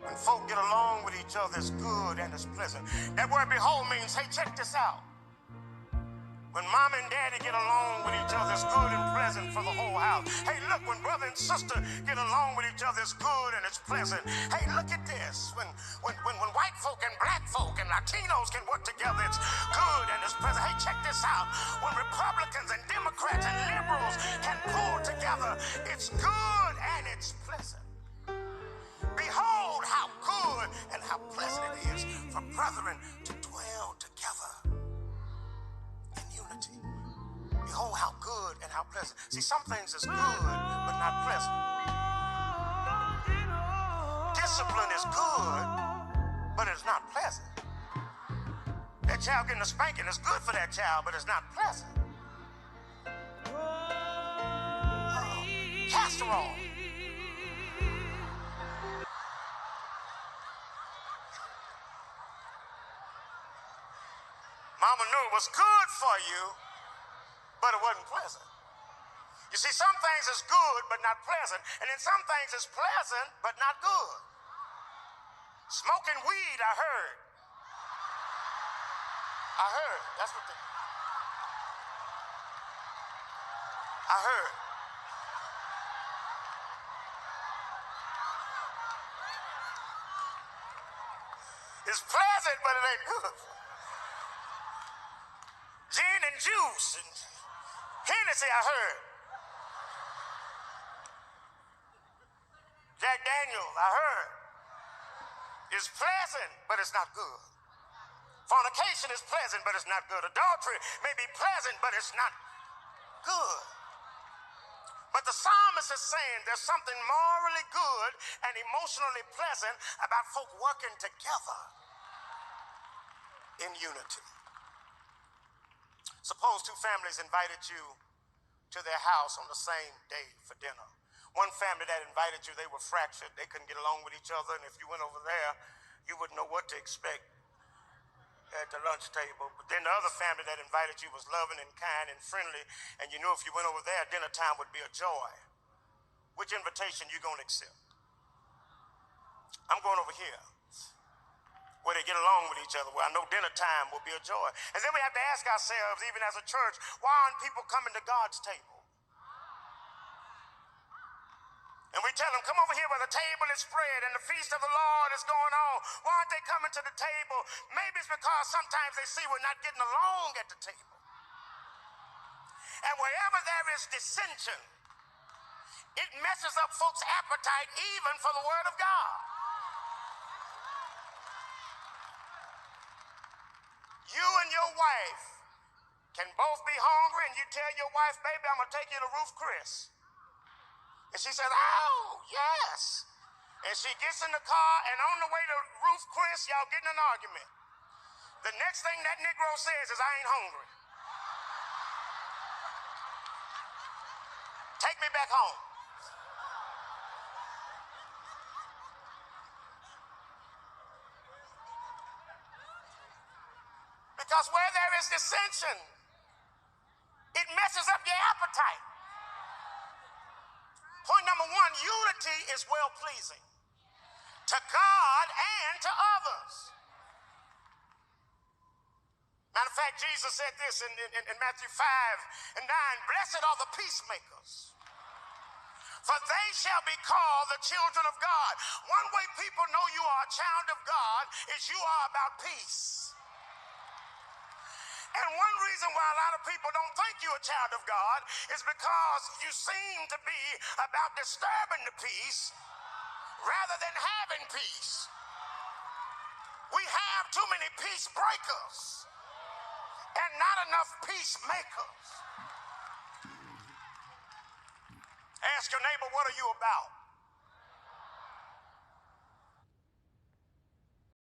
When folk get along with each other, it's good and it's pleasant. That word behold means, hey, check this out. When mom and daddy get along with each other, it's good and pleasant for the whole house. Hey, look, when brother and sister get along with each other, it's good and it's pleasant. Hey, look at this. When white folk and black folk and Latinos can work together, it's good and it's pleasant. Hey, check this out. When Republicans and Democrats and liberals can pull together, it's good and it's pleasant. Behold how good and how pleasant it is for brethren to dwell together in unity. Behold how good and how pleasant. See, some things is good but not pleasant. Discipline is good, but it's not pleasant. That child getting a spanking is good for that child, but it's not pleasant. Castor oil. Mama knew it was good for you, but it wasn't pleasant. You see, some things is good but not pleasant, and then some things is pleasant but not good. Smoking weed, I heard. That's what I heard. It's pleasant, but it ain't good. Gin and juice and Hennessy, I heard. Jack Daniels, I heard. It's pleasant, but it's not good. Fornication is pleasant, but it's not good. Adultery may be pleasant, but it's not good. But the psalmist is saying there's something morally good and emotionally pleasant about folk working together in unity. Suppose two families invited you to their house on the same day for dinner. One family that invited you, they were fractured. They couldn't get along with each other, and if you went over there, you wouldn't know what to expect at the lunch table. But then the other family that invited you was loving and kind and friendly, and you knew if you went over there, dinner time would be a joy. Which invitation you gonna accept? I'm going over here, where they get along with each other, where I know dinner time will be a joy. And then we have to ask ourselves, even as a church, why aren't people coming to God's table? And we tell them, come over here where the table is spread and the feast of the Lord is going on. Why aren't they coming to the table? Maybe it's because sometimes they see we're not getting along at the table. And wherever there is dissension, it messes up folks' appetite even for the Word of God. You and your wife can both be hungry, and you tell your wife, baby, I'm going to take you to Ruth Chris. And she says, oh, yes. And she gets in the car, and on the way to Ruth Chris, y'all get in an argument. The next thing that Negro says is, I ain't hungry. Take me back home. Because where there is dissension, it messes up your appetite. Point number one, unity is well-pleasing to God and to others. Matter of fact, Jesus said this in Matthew 5 and 9, blessed are the peacemakers, for they shall be called the children of God. One way people know you are a child of God is you are about peace. And one reason why a lot of people don't think you're a child of God is because you seem to be about disturbing the peace rather than having peace. We have too many peace breakers and not enough peacemakers. Ask your neighbor, what are you about?